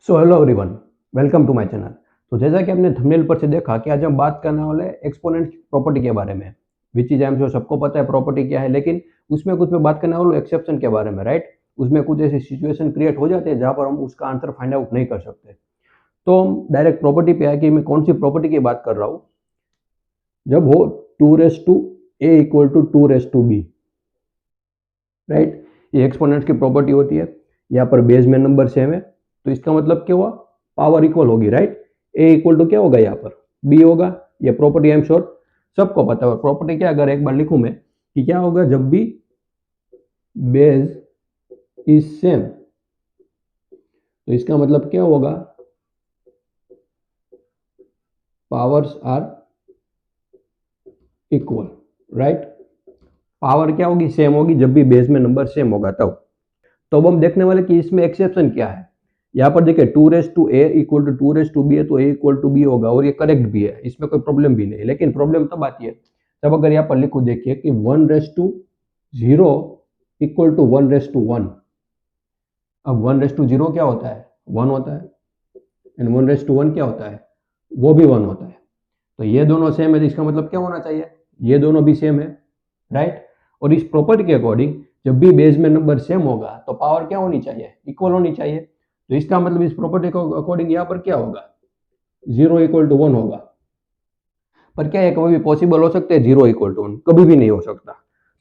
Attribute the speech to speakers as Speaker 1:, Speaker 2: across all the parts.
Speaker 1: So hello everyone, welcome to my channel. तो जैसा कि आपने थंबनेल पर से देखा कि आज हम बात करने वाले एक्सपोनेंट प्रॉपर्टी के बारे में, which is I am sure सबको पता है प्रॉपर्टी क्या है, लेकिन उसमें कुछ मैं बात करने वाला हूँ एक्सेप्शन के बारे में, राइट। उसमें कुछ ऐसी सिचुएशन क्रिएट हो जाते हैं जहाँ पर हम उसका आंसर फाइंड आउट नहीं कर सकते। तो हम डायरेक्ट प्रॉपर्टी पे आए कि मैं कौन सी प्रॉपर्टी की बात कर रहा हूँ। जब हो 2 इक्वल टू 2 राइट, ये एक्सपोनेंट्स की प्रॉपर्टी होती है। यहाँ पर बेस में नंबर सेम है, तो इसका मतलब क्या हुआ, पावर इक्वल होगी, राइट। ए इक्वल टू क्या होगा, यहाँ पर बी होगा। ये प्रॉपर्टी आई एम श्योर सबको पता है। प्रॉपर्टी क्या, अगर एक बार लिखूं मैं कि क्या होगा, जब भी बेस इज सेम, तो इसका मतलब क्या होगा, powers are equal, right. Power क्या होगी, सेम होगी जब भी बेस में नंबर सेम होगा तब। तो अब हम देखने वाले कि इसमें एक्सेप्शन क्या है। यहाँ पर देखिए 2 इक्वल टू 2 है, तो ए इक्वल टू बी होगा और ये करेक्ट भी है, इसमें कोई प्रॉब्लम भी नहीं। लेकिन प्रॉब्लम तब आती है तब अगर यहाँ पर लिखो, देखिए कि 1 इक्वल टू 1 अब 1 क्या होता है, 1 होता है, एंड 1 क्या होता है, वो भी 1 होता है। तो ये दोनों सेम है, तो इसका मतलब क्या होना चाहिए, ये दोनों भी सेम है, राइट। और इस प्रॉपर्टी के अकॉर्डिंग जब भी बेस में नंबर सेम होगा तो पावर क्या होनी चाहिए, इक्वल होनी चाहिए। तो इसका मतलब इस प्रॉपर्टी के अकॉर्डिंग यहाँ पर क्या होगा, 0 इक्वल टू 1 होगा। पर क्या है, कभी भी पॉसिबल हो सकता है 0 इक्वल टू 1, कभी भी नहीं हो सकता।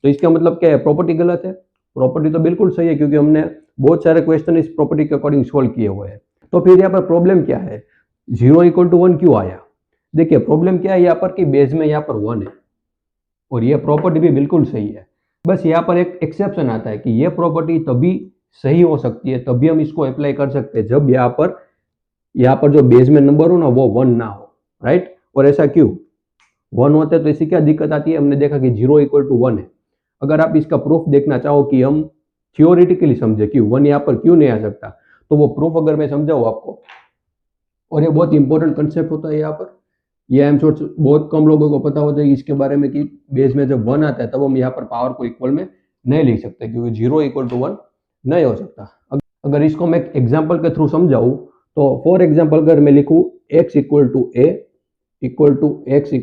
Speaker 1: तो इसका मतलब क्या है, प्रॉपर्टी गलत है। प्रॉपर्टी तो बिल्कुल सही है, क्योंकि हमने बहुत सारे क्वेश्चन इस प्रॉपर्टी के अकॉर्डिंग सोल्व किए हुए हैं। तो फिर यहाँ पर प्रॉब्लम क्या है, 0 इक्वल टू 1 क्यों आया। देखिए प्रॉब्लम क्या है यहाँ पर कि बेस में यहाँ पर 1 है और ये प्रॉपर्टी भी बिल्कुल सही है। बस यहाँ पर एक एक्सेप्शन आता है कि ये प्रॉपर्टी तभी सही हो सकती है, तभी हम इसको अप्लाई कर सकते हैं जब यहाँ पर जो बेस में नंबर हो ना वो 1 ना हो, राइट। और ऐसा क्यों, 1 होता है तो इससे क्या दिक्कत आती है, हमने देखा कि 0 इक्वल टू 1 है। अगर आप इसका प्रूफ देखना चाहो कि हम थियोरिटिकली समझे कि 1 यहाँ पर क्यों नहीं आ सकता, तो वो प्रूफ अगर मैं समझाऊँ आपको, और ये बहुत इंपॉर्टेंट कंसेप्ट होता है यहाँ पर, ये आई एम श्योर बहुत कम लोगों को पता होता है इसके बारे में कि बेस में जब 1 आता है तब हम यहाँ पर पावर को इक्वल में नहीं लिख सकते, क्योंकि 0 इक्वल टू 1 नहीं हो सकता। अगर इसको मैं एग्जाम्पल के थ्रू समझाऊँ, तो फॉर एग्जाम्पल अगर मैं लिखूँ x equal to a equal to x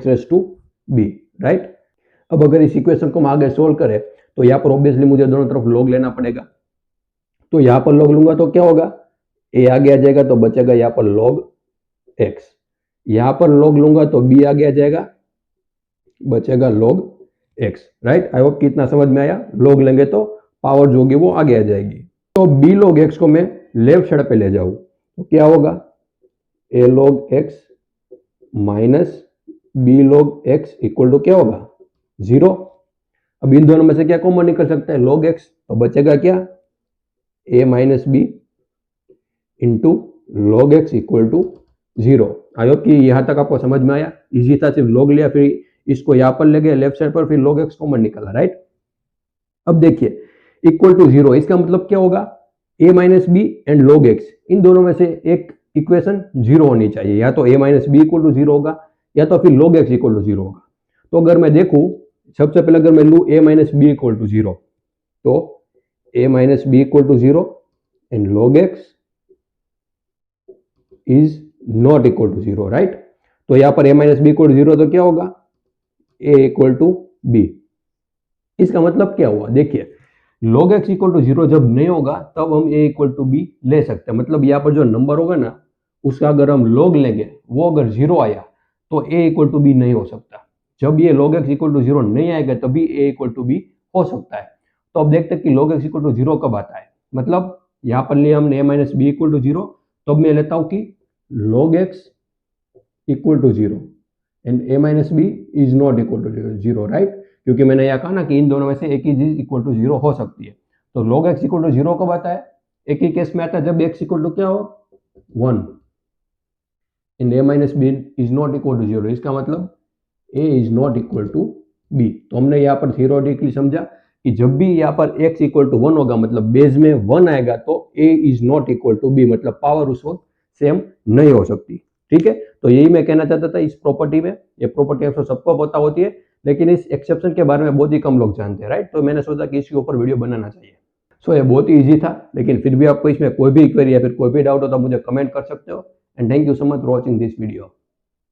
Speaker 1: raise to b, right. अब अगर इस इक्वेशन को हम आगे सोल्व करें तो यहाँ पर ऑब्वियसली मुझे दोनों तरफ लॉग लेना पड़ेगा। तो यहाँ पर लॉग लूंगा तो क्या होगा, a आगे आ जाएगा तो बचेगा यहाँ पर log x। यहाँ पर log लूंगा तो b आगे आ जाएगा, बचेगा log x, राइट। आई होप कि इतना समझ में आया। log लेंगे तो पावर जो होगी वो आगे आ जाएगी। तो b log x को मैं लेफ्ट साइड पे ले जाऊं तो क्या होगा, a log x minus b log x equal to क्या होगा, 0। अब इन दोनों में से क्या कॉमन निकल सकता है, log x, तो बचेगा क्या, a minus B into log x equal to 0। I hope कि यहाँ तक आपको समझ में आया। इजी था, सिर्फ log लिया, फिर इसको यहाँ पर ले गए लेफ्ट साइड पर, फिर log x कॉमन निकला, राइट। अब देखिए इक्वल टू 0, इसका मतलब क्या होगा, a minus B and log x, इन दोनों में से एक इक्वेशन 0 होनी चाहिए। या तो a minus B equal to 0 होगा या तो फिर log x इक्वल टू 0 होगा। तो अगर मैं देखूं, सबसे पहले अगर मैं लू a minus B equal to 0, तो a minus B equal to 0 and log x is not equal to 0, right. तो यहाँ पर a minus B equal to 0 तो क्या होगा, a इक्वल टू b। इसका मतलब क्या हुआ, देखिए log x इक्वल टू 0 जब नहीं होगा तब हम a इक्वल टू b ले सकते हैं। मतलब यहाँ पर जो नंबर होगा ना उसका अगर हम log लेंगे, वो अगर 0 आया तो a इक्वल टू b नहीं हो सकता। जब ये log x इक्वल टू 0 नहीं आएगा तभी a इक्वल टू b हो सकता है। तो अब देखते हैं कि log x इक्वल टू 0 कब आता है। मतलब यहाँ पर लिया हमने a minus B equal to 0, तो अब मैं लेता हूँ कि log x equal to 0 and a minus B is not equal to 0, right. क्योंकि मैंने यहाँ कहा ना कि इन दोनों में से एक ही चीज इक्वल टू 0 हो सकती है। तो log x इक्वल टू 0 कब आता है, एक ही केस में आता है जब x इक्वल टू क्या हो, 1 and a minus B is not equal to 0। इसका मतलब a is not equal to b। तो हमने यहाँ पर थियोरेटिकली समझा कि जब भी यहाँ पर x इक्वल टू 1 होगा, मतलब बेस में 1 आएगा, तो a is not equal to b, मतलब पावर उस वक्त सेम नहीं हो सकती। ठीक है, तो यही मैं कहना चाहता था इस प्रॉपर्टी में। ये प्रॉपर्टी आपको सबको पता होती है, लेकिन इस एक्सेप्शन के बारे में बहुत ही कम लोग जानते हैं, राइट। तो मैंने सोचा कि इसके ऊपर वीडियो बनाना चाहिए। सो ये बहुत ही ईजी था, लेकिन फिर भी आपको इसमें कोई भी क्वेरी या फिर कोई भी डाउट हो तो मुझे कमेंट कर सकते हो। And thank you so much for watching this video.